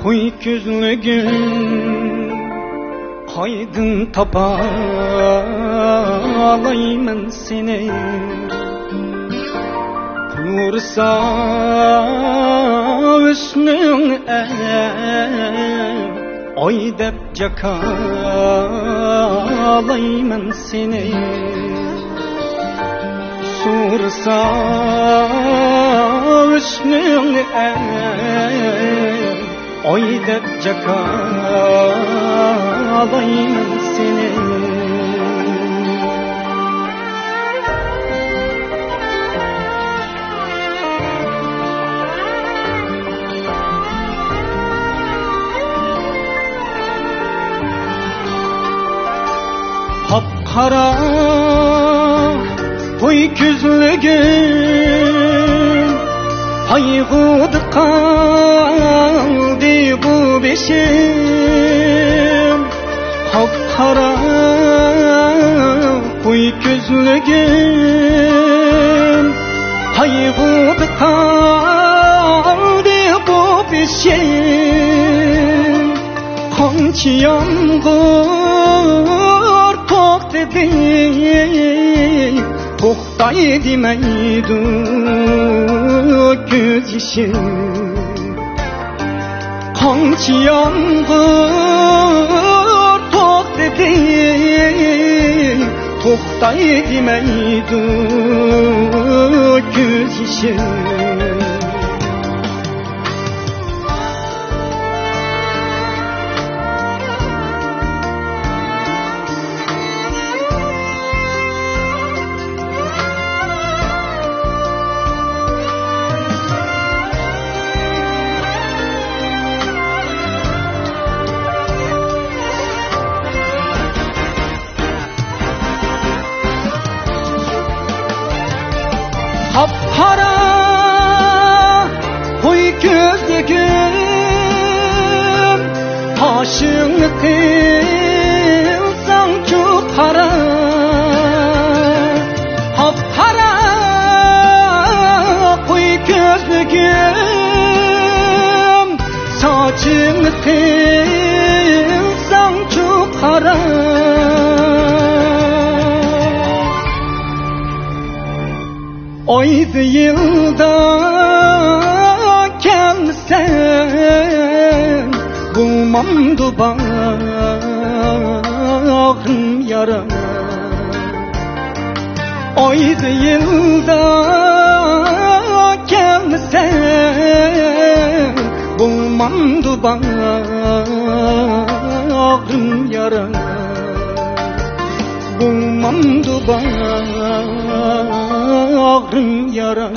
Koy gözlügüm Haydın tapalayman seni Vursa üstün Oy dep cakalayman seni Sursa üstün Oy dep cakalayman seni Kapkara koy gözlügüm Haygıdı kaldı bu beşim Kapkara koy gözlügüm Haygıdı kaldı bu beşim Kançı yağmur toktedi Toktay demeydi göz yaşım Kançı yağmur toktedi Toktay demeydi göz yaşım Kapkara koy gözlügüm Taşını kılsan çok kara Kapkara koy gözlügüm Saçını kılsan çok kara Aydı yılda gelsen Bulmamdı bağrım yara Aydı yılda gelsen Bulmamdı bağrım yara Bulmamdı bağrım yara